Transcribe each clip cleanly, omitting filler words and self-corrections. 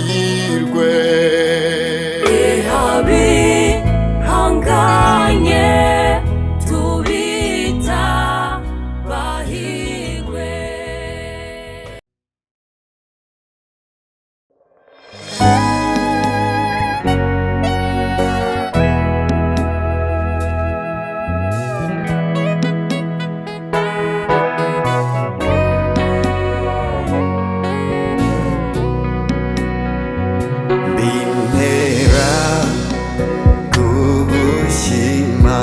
amahirwe hanganye tubita bahirwe. bintera kugushima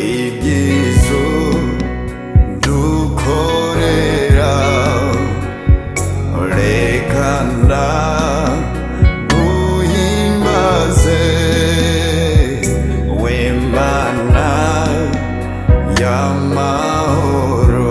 ibyiza dukorera, reka ndaguhimbaze w'Imana y'amahoro.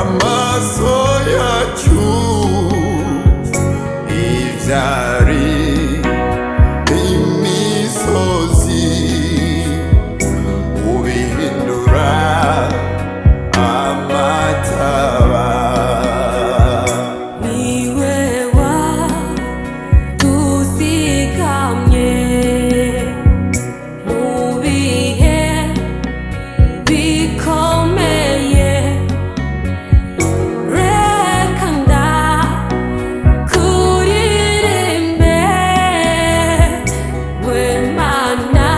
amaso yacu ibyari imisozi ubihindura amataba. niwe waduzigamye mu bihe bikomeye, reka ndakuririmbe w'Imana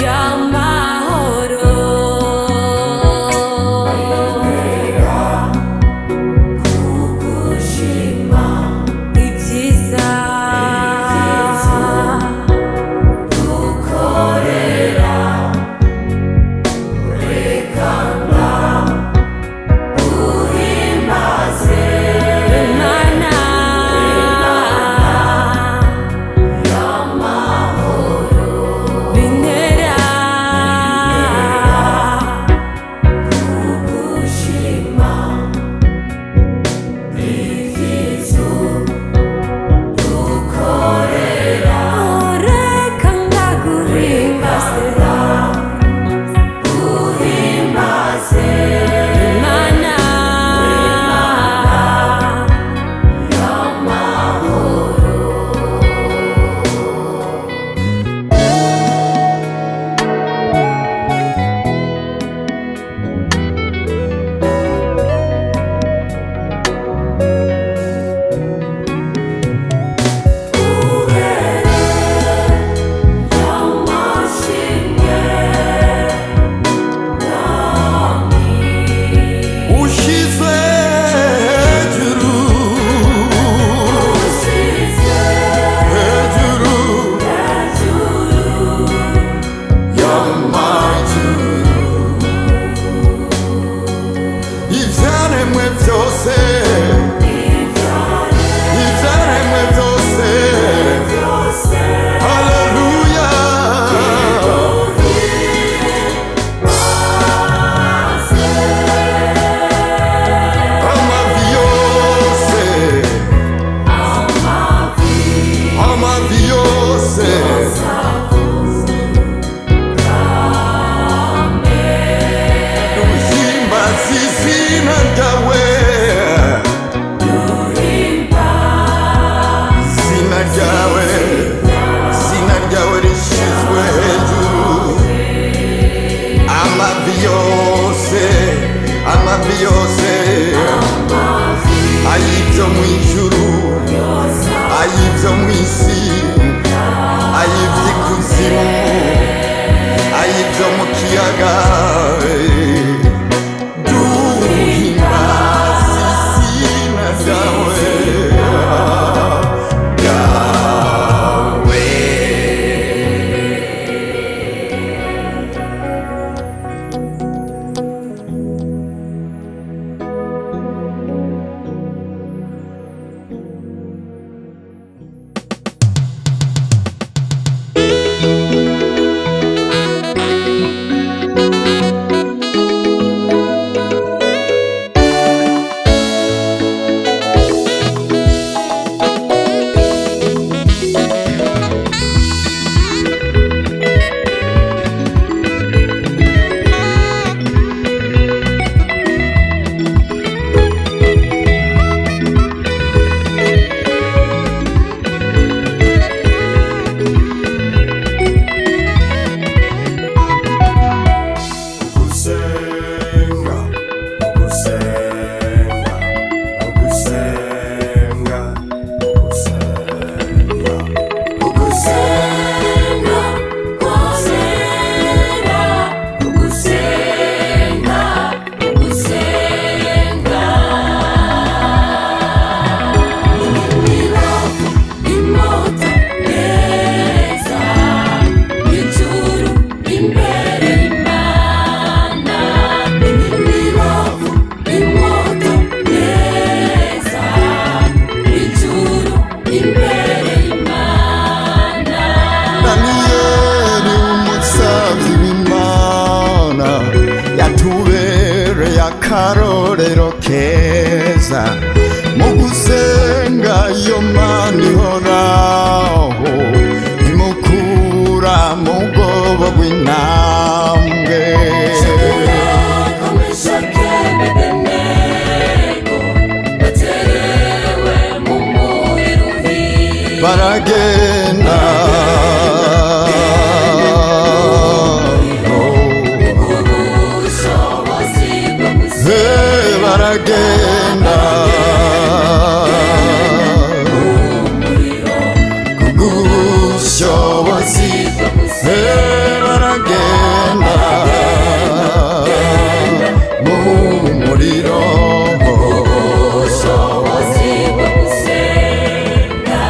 y'amahoro. kugushima ibyiza dukorera, reka ndaguhimbaze Imana y'amahoro. bintera kugushima ibyiza dukorera, reka ndaguhimbaze guhimbaze Imana y'amahoro. Ushize hejuru y'amajuru, ibyaremwe byose haleluya. amavi yose duhimbaze izina ryawe, izina ryawe rishyizwe hejuru. amavi yose amavi yose ay'ibyo mu ijuru ay'ibyo mu isi ay'iby'ikuzimu ay'ibyo mu kiyaga duhimbaza izina ryawe akarorero keza mu gusenga iyo Mana ihoraho imukura mu bwoba bw'intambwe baragenda baragenda kubw'ubushobozi baragenda mu muriro kubw'ubushobozi bwo gusenga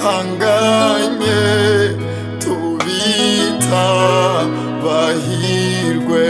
bihanganye tubita bahirwe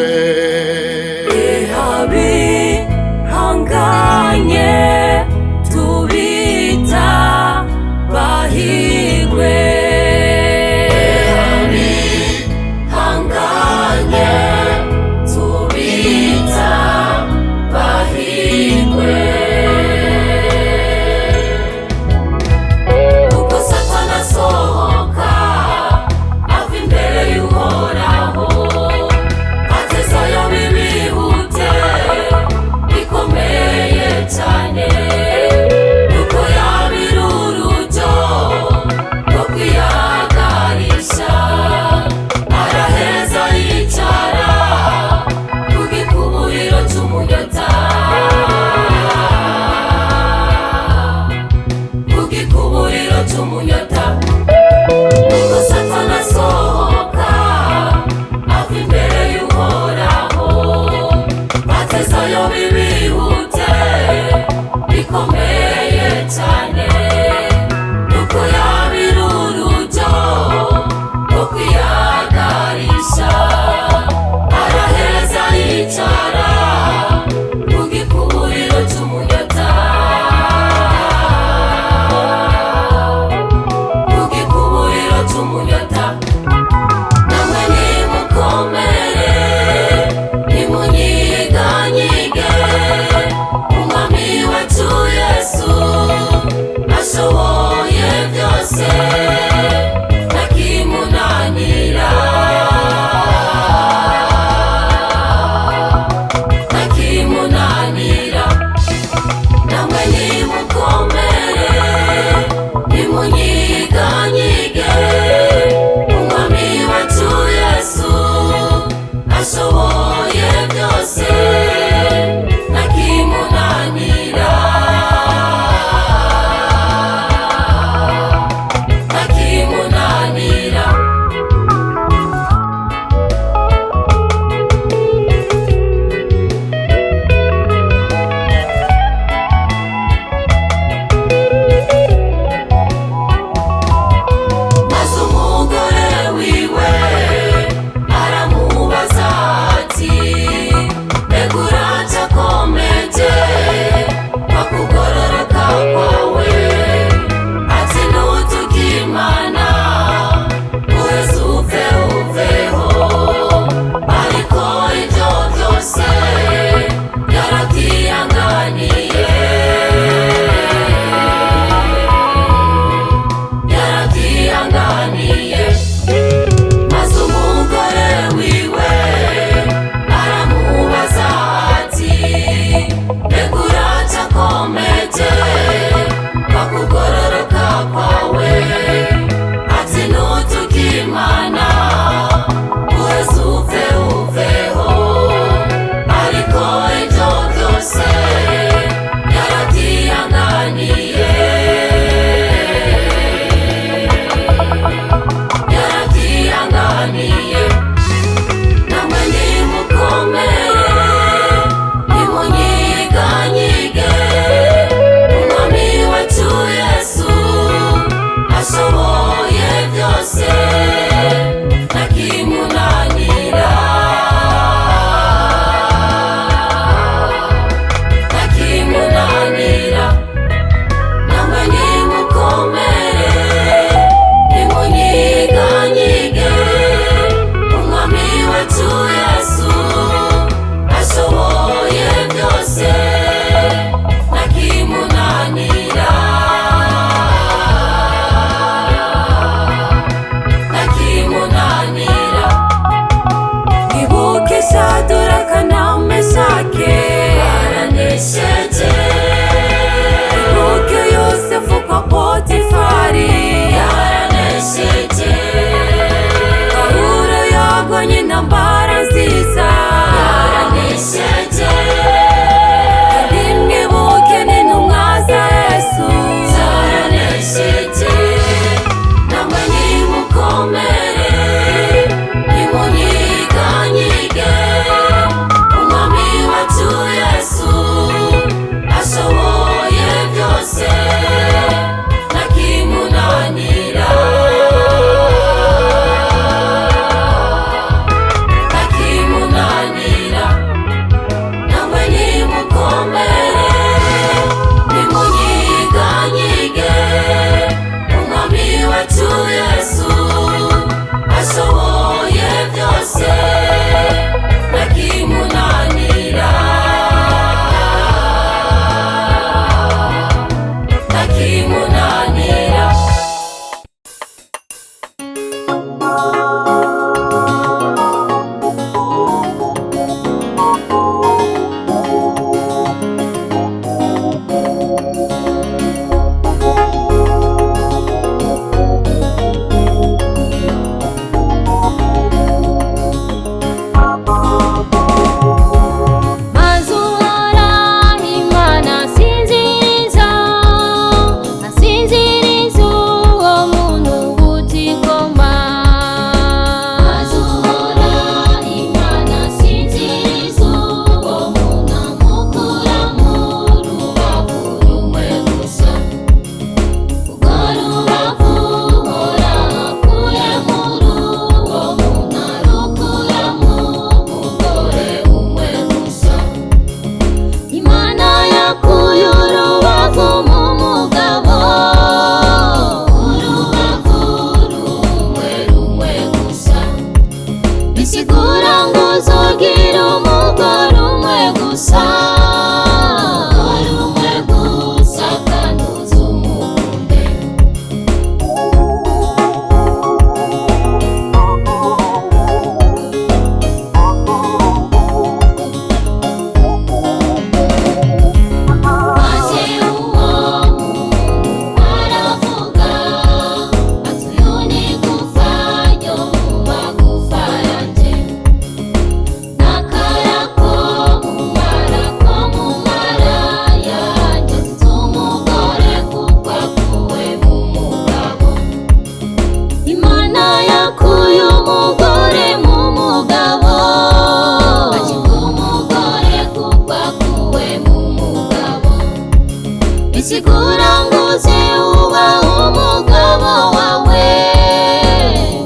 kikuranguze ubaho umugabo wawe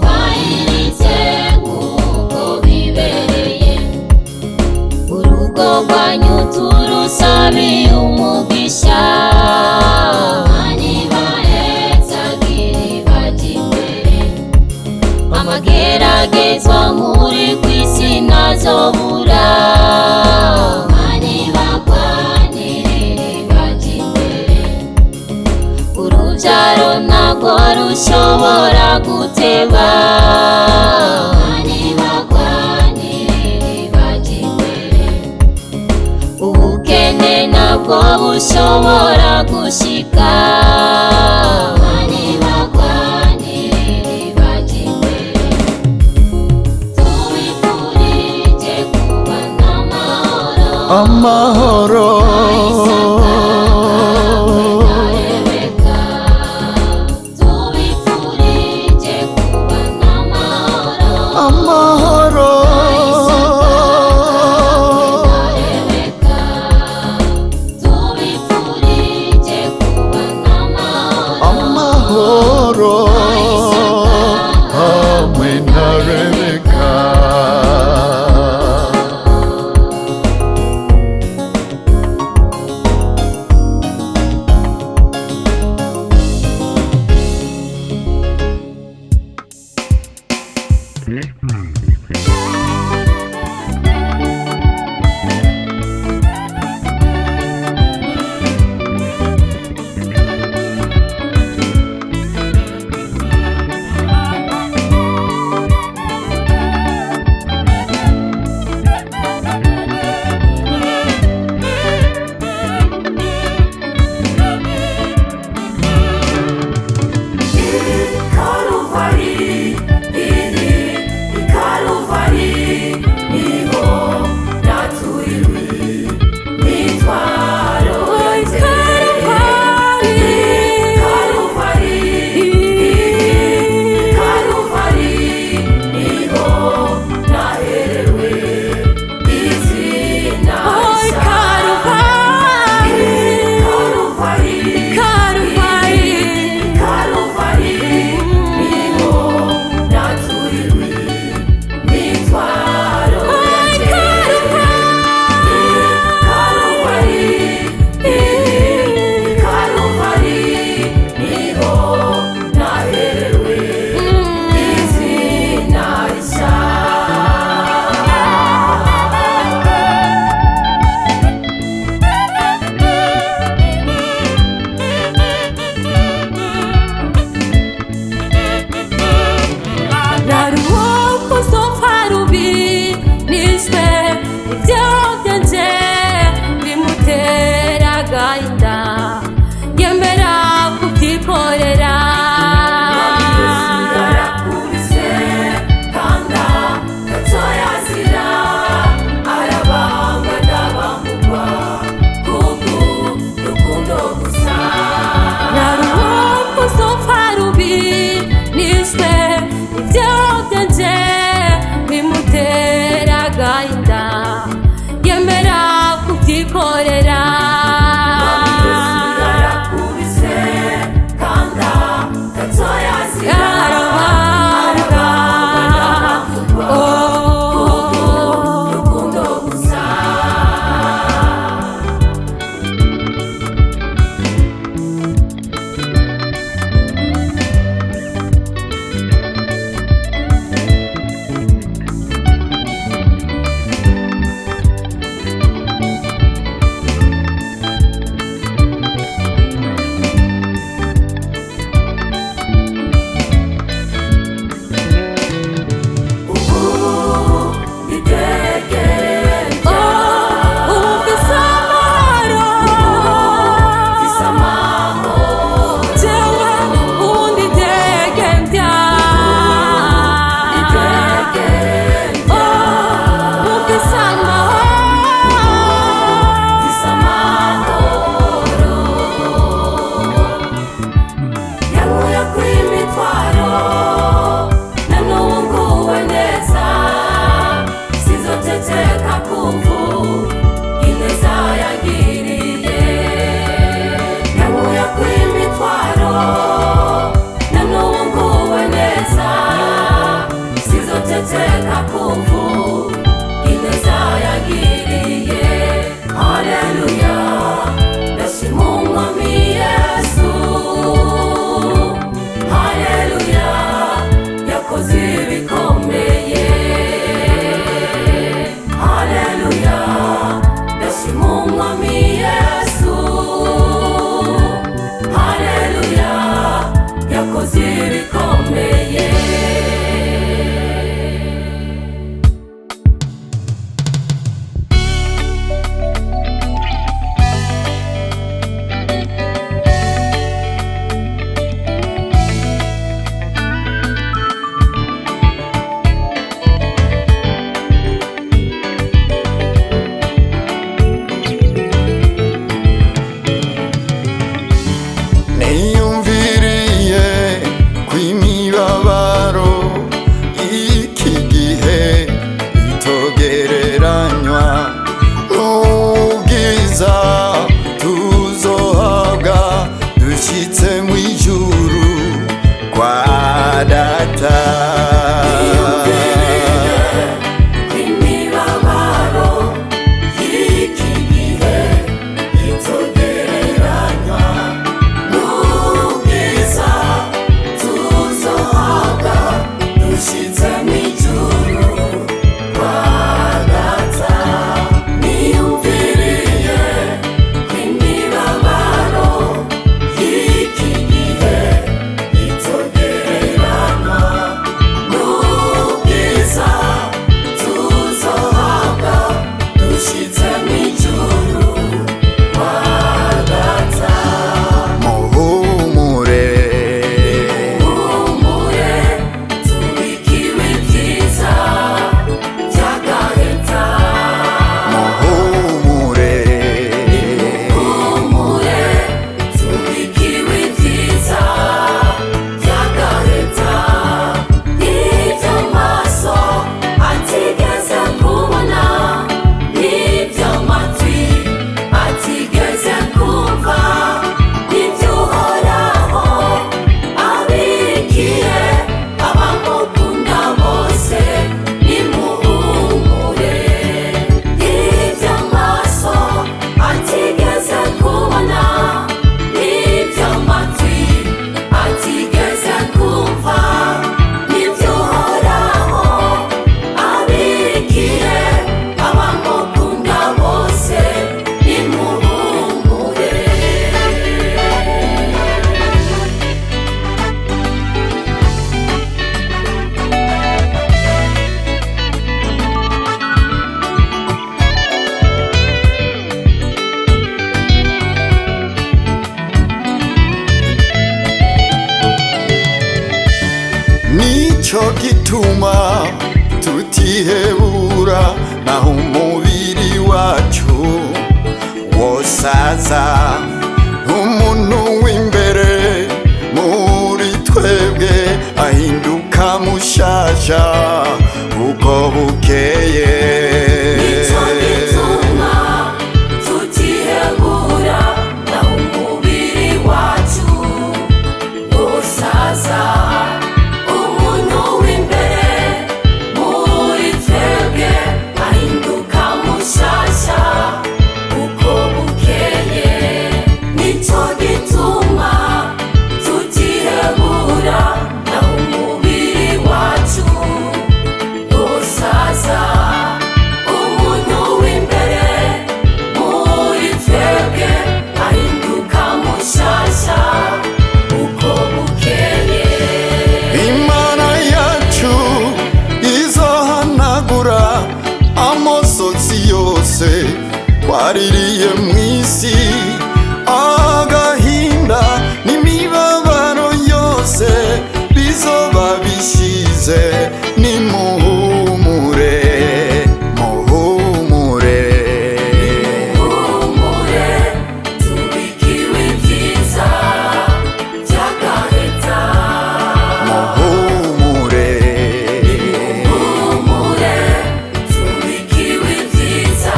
wahirize nk'uko bibereye urugo rwanyu turusabiye umugisha amageragezwa muri kw'isi ntazobura mani bagwanirire baje imbere uruvyaro ntabwo rushobora guteba mani bagwanirire baje imbere ubukene ntabwo bushobora gushika mani bagwanirire baje imbere tubifurije kubana amahoro Rebeka tubifurije kubana amahoro Rebeka tubifurije kubana amahoro hamwe na Rebeka. ubwiza tuzohabwa dushitse mw'ijuru kwa data. Nico gituma tutihebura naho umubiri wacu wosaza, umuntu w'imbere muri twebwe ahinduka mushasha uko bukeye. Nico gituma tutihebura naho umubiri wacu wosaza, twaririye mw'isi agahinda n'imibabaro yose bizoba bishize. Nimuhumure, muhumure, muhumure, tubikiwe ibyiza by'agaheta. muhumure, muhumure, tubikiwe ibyiza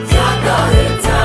by'agaheta.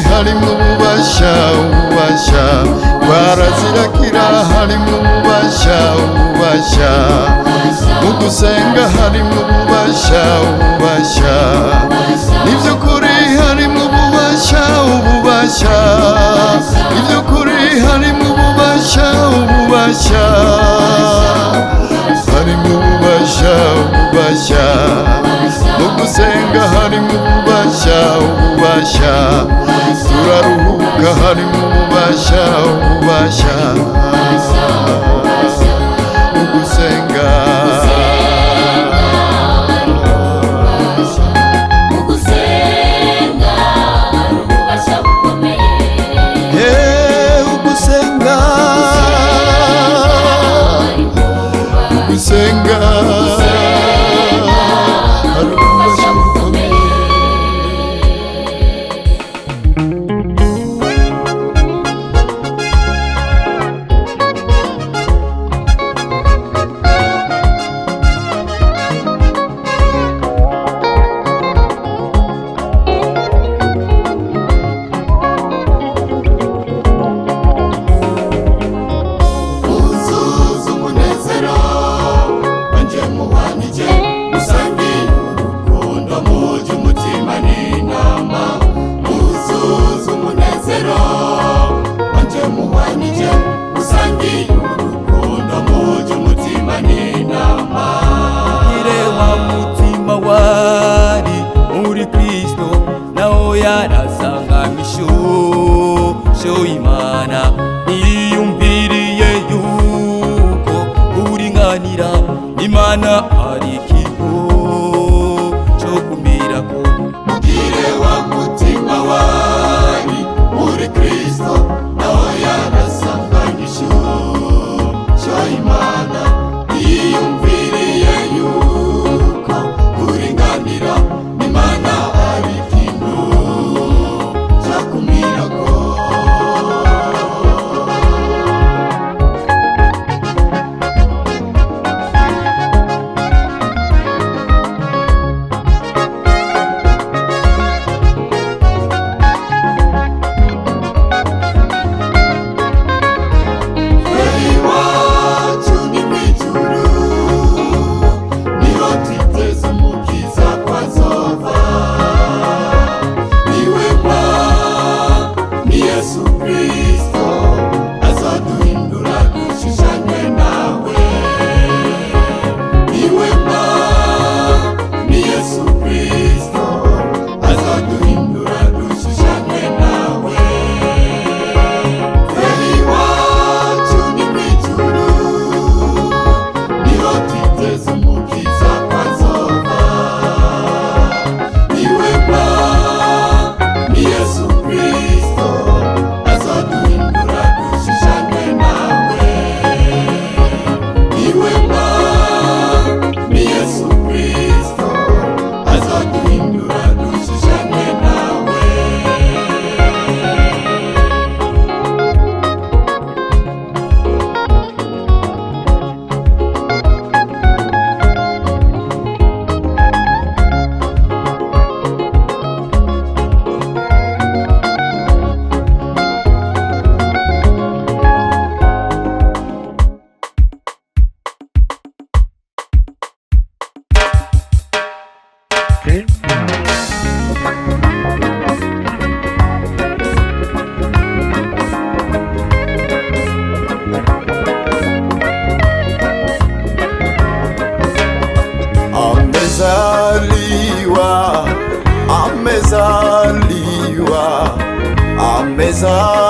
harimo ububasha, ububasha baraziragira, harimo ububasha, ububasha mu gusenga, harimo ububasha, ububasha n'iby'ukuri, harimo ububasha, ububasha n'iby'ukuri, harimo ububasha, ububasha harimo ububasha, ububasha mu gusenga, harimo ububasha, ububasha turaruhuka, harimo ububasha, ububasha mu gusenga. Imana ari ikintu cyo kumirako. Mugire wa mutima wari muri Kristo, naho yarasanganye ishusho y'Imana, yiyumviriye yuko kuringanira n'Imana ari ikintu cyo kumirako.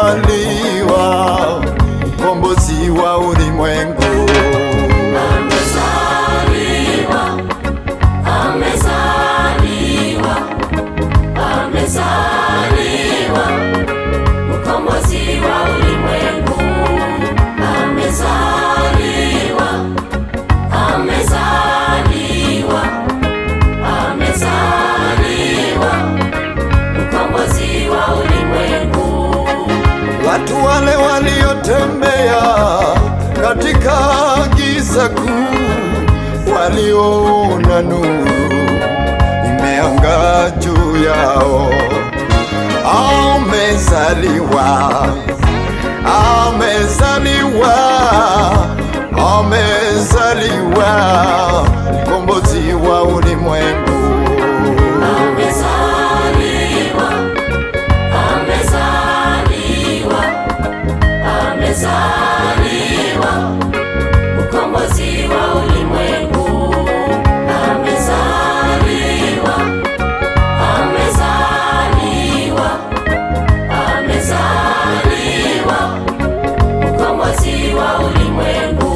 Amezaliwa mkombozi wa ulimwengu. Amezaliwa, amezaliwa, amezaliwa mkombozi wa ulimwengu. Amezaliwa, amezaliwa, amezaliwa mkombozi wa ulimwengu. Watu wale waliotembea katika giza kuu, waliona nuru imeangaa juu yao. amezaliwa, amezaliwa, amezaliwa, mkombozi wa ulimwengu. Amezaliwa, amezaliwa, amezaliwa, mkombozi wa ulimwengu. Amezaliwa, amezaliwa, amezaliwa, mkombozi wa ulimwengu.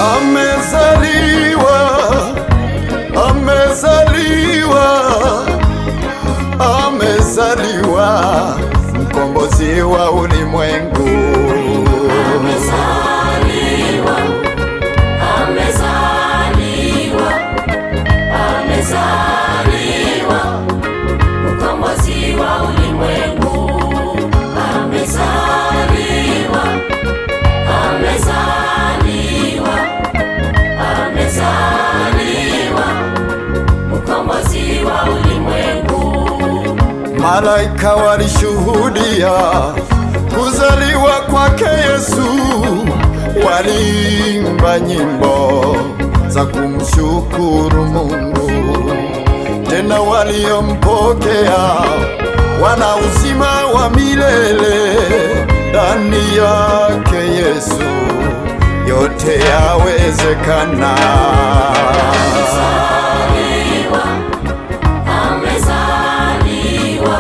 Amezaliwa, amezaliwa, amezaliwa, mkombozi wa ulimwengu. Amezaliwa, amezaliwa, amezaliwa, mkombozi wa ulimwengu. Amezaliwa, amezaliwa, amezaliwa, mkombozi wa ulimwengu. Malaika walishuhudia kuzaliwa kwake Yesu, waliimba nyimbo za kumshukuru Mungu. Tena waliompokea wana uzima wa milele ndani yake Yesu, yote yawezekana. Amezaliwa, amezaliwa,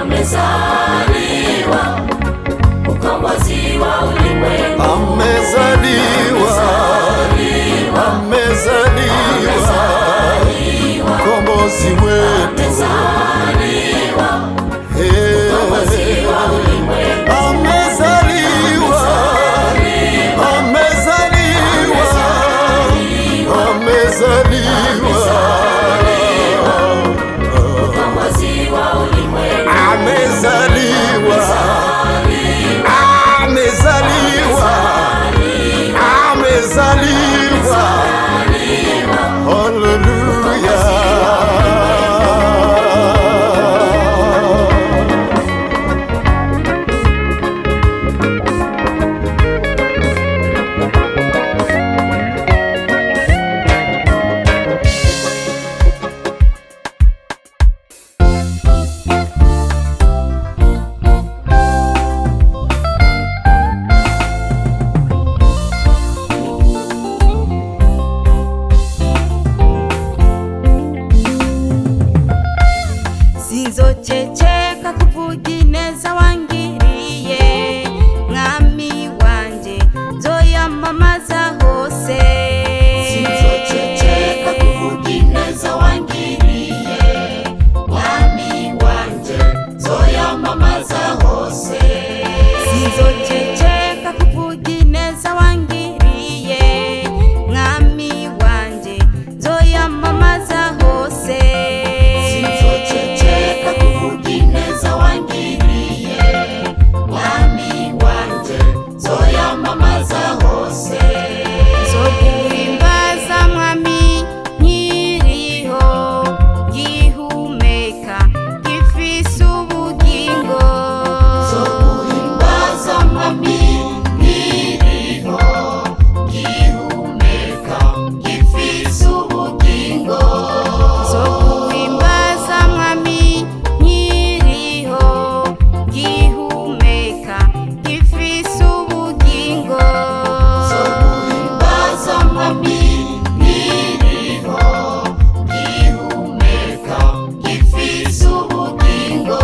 amezaliwa, mkombozi wa ulimwengu. Amezaliwa, amezaliwa, mkombozi wetu. Amezaliwa, Hey. mkombozi wa ulimwengu. Amezaliwa, amezaliwa, amezaliwa, Mkombozi wa ulimwengu. amezaliwa, amezaliwa, amezaliwa. Hallelujah. sinzoceceka kuvugineza wangiriye mwami wanje nzoyamamaza hose. Sinzoceceka kuvugineza wangiriye, mwami wanje nzoyamamaza hose. Sinzoceceka kuvugineza wangiriye mwami wanje nzoyamamaza hose. Sinzoceceka kuvugineza wangiriye, mwami wanje nzoyamamaza hose. Nzoguhimbaza mwami nkiriho ngihumeka ngifise ubugingo. Nzoguhimbaza mwami nkiriho ngihumeka ngifise ubugingo. Nzoguhimbaza mwami nkiriho ngihumeka ngifise ubugingo. Nzoguhimbaza mwami nkiriho ngihumeka ngifise ubugingo.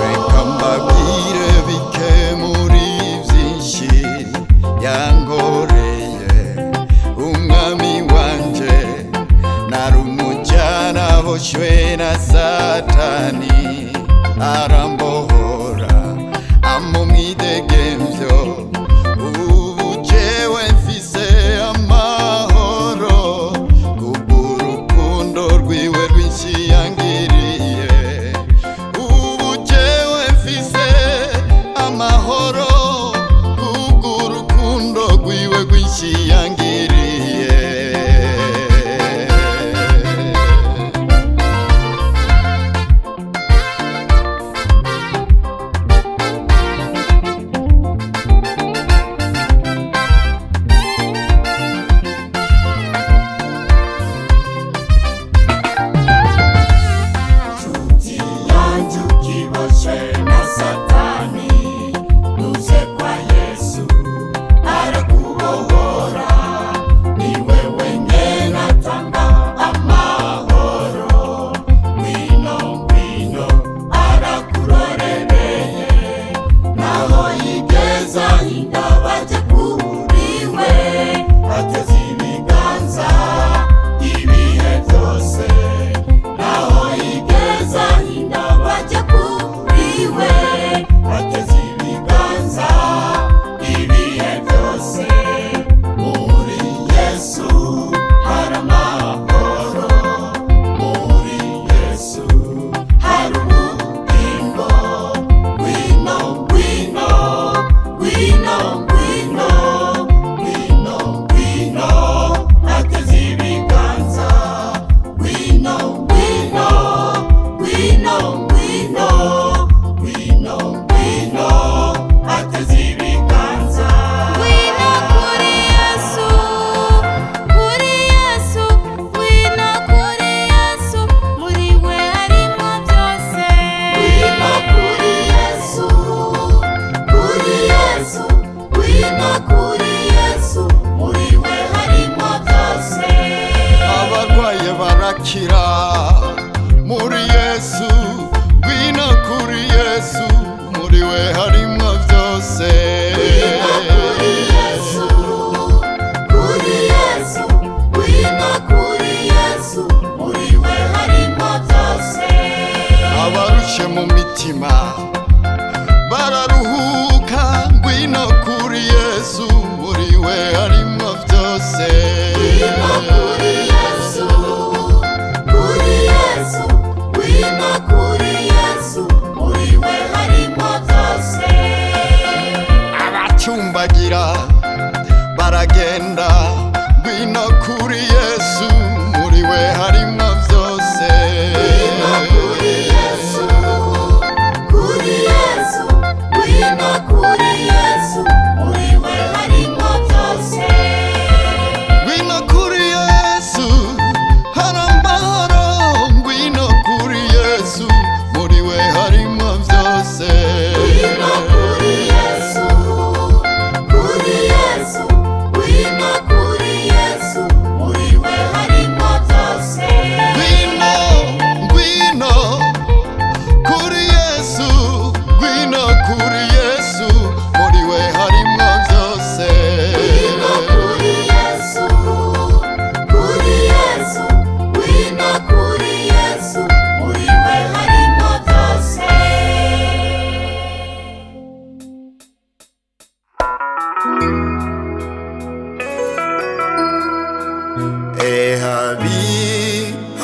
Reka mbabwire bike muri byinshi yankoreye umwami wanje. Nari umujyana boshwe na Satani, arambohora amumwidegemvyo. Ubu jewe mfise amahoro kubw'urukundo rwiwe rwinshi yangiriye. Ubu jewe mfise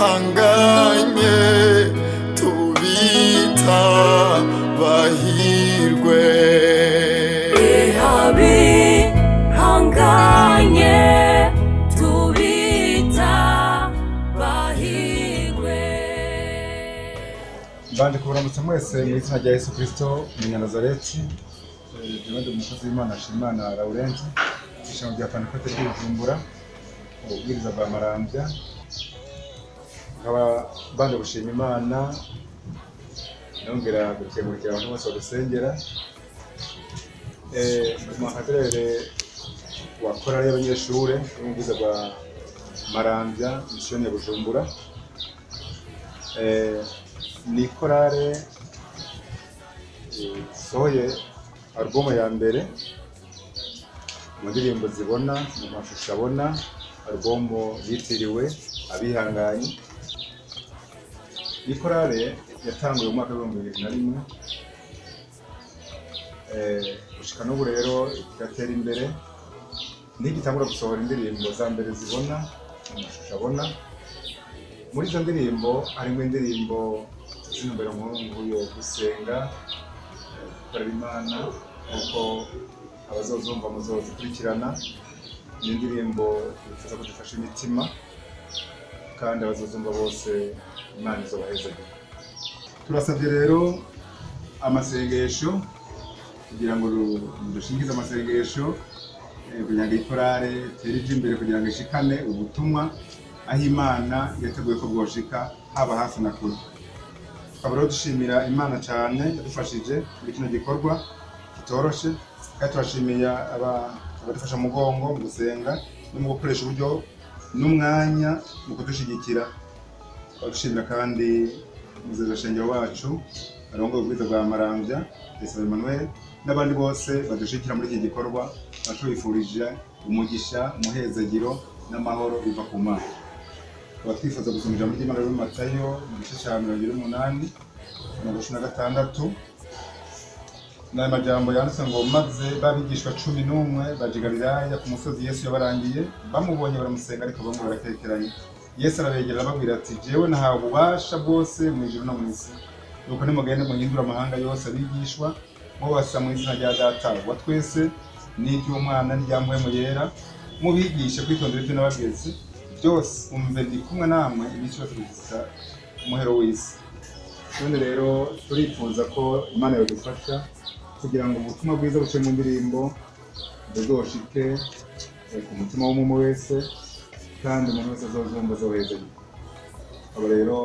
bihanganye tubita bahirwe. bihanganye tubita bahirwe. Mbanje kubaramutsa mwese mu izina rya Yesu Kristo Umunyanazareti. Jewe ndi umukozi w'Imana Nshimiyimana Laurent, ishami rya Pantekote ry'i Bujumbura, ubwiriza bwa Marambya. Nkaba mbanje gushima Imana, nongera gukengurukira abantu bose badusengera. Umuhagararire wa korali y'abanyeshure y'ubwiza bwa Marambya misioni ya Bujumbura. Ni korale sohoye album ya mbere mu ndirimbo zibona, mu mashusho abona, album yitiriwe Abihanganye. Ni korale yatanguye mu mwaka wa 2001, gushika n'ubu rero igatera imbere, ntigitangura gusohora indirimbo za mbere zibona, mu mashusho abona. Muri izo ndirimbo harimo indirimbo z'intumbero nkuru yo gusenga, gukorera Imana, uko abazozumva muzozikurikirana. Ni indirimbo bifuza ko zifasha imitima, kandi abazozumva bose Imana izobahezagire. Turasabye rero amasengesho kugira ngo dushingize amasengesho kugira ngo ikorale itere imbere, kugira ngo ishikane ubutumwa aho Imana yateguye ko bwoshika haba hafi na kure. Tukaba rero dushimira Imana cyane yadufashije muri kino gikorwa kitoroshe, kandi turashimiye abadufasha mu mugongo mu gusenga no mu gukoresha uburyo n'umwanya mu kudushigikira. Dushimira kandi umushengero wacu arongoye ubwiza bwa Marambya Desire Emmanuel n'abandi bose badushigikira muri iki gikorwa. Batubifurije umugisha, umuhezagiro n'amahoro biva ku Mana. Twifuza gusoma ijambo ry'Imana muri Matayo mu gice cya 28:16. N'aya majambo yanditse ngo maze babigishwa 11 baje Galilaya ku musozi Yesu yabarangiye, bamubonye baramusenga ariko bamwe barakekeranye. Yesu arabegera arababwira ati jewe nahawe ububasha bwose mu ijuru no mu isi, nuko nimugende muhindura amahanga yose abigishwa, mubasa mu izina rya Data wa twese n'iry'Umwana n'irya Mpwemu Yera, mubigishe kwitondera ibyo nababwiye byose, umve ndi kumwe namwe iminsi yose kugeza umuhero w'isi. None rero turifuza ko Imana yadufasha kugira ngo ubutumwa bwiza buce mu ndirimbo buzoshike ku mutima w'umuntu wese, kandi umuntu wese azozumva azohezagirwa. Aba rero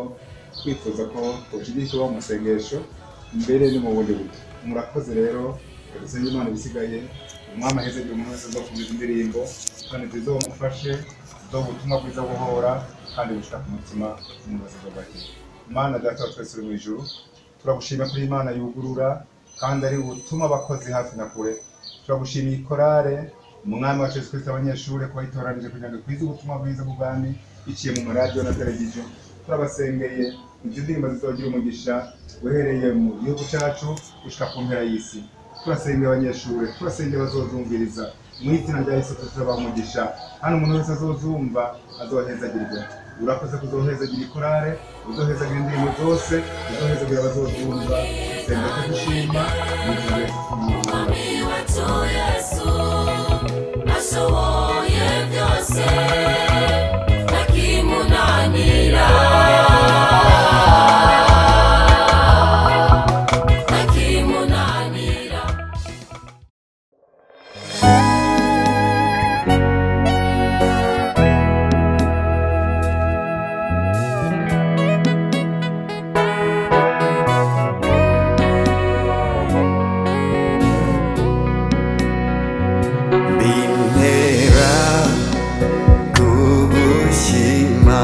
twifuza ko tushigikira mu masengesho mbere no mu bundi buryo. Murakoze rero, dusenge Imana bisigaye umwami ahezagire umuntu wese azokumva indirimbo, kandi tuzomufashe ubutumwa bwiza buhora kandi bushika ku mutima w'umuntu wese azobahera. Mana Data wa twese uri mu ijuru, turagushimira kuri Imana yugurura kandi ari ubutumwa abakozi hafi na kure. Turagushimiye ikorale umwami wacu Yesu Kristo abanyeshure ko yitoranije kugira ngo kwize ubutumwa bwiza bw'ubwami biciye mu radio na televiziyo. Turabasengeye izo ndirimbo zizogira umugisha uhereye mu gihugu cyacu gushika ku mpera y'isi. Turasengeye abanyeshure, turasengeye bazozumviriza mu izina rya Yesu Kristo bamugisha, hano umuntu wese azozumva azohezagirwa. Urakoze kuzohezagira ikorale, uzohezagira indirimbo zose, uzohezagira abazozumva. Senga kugushima mu izina rya Yesu ashoboye byose, ntakimunanira. bintera kugushima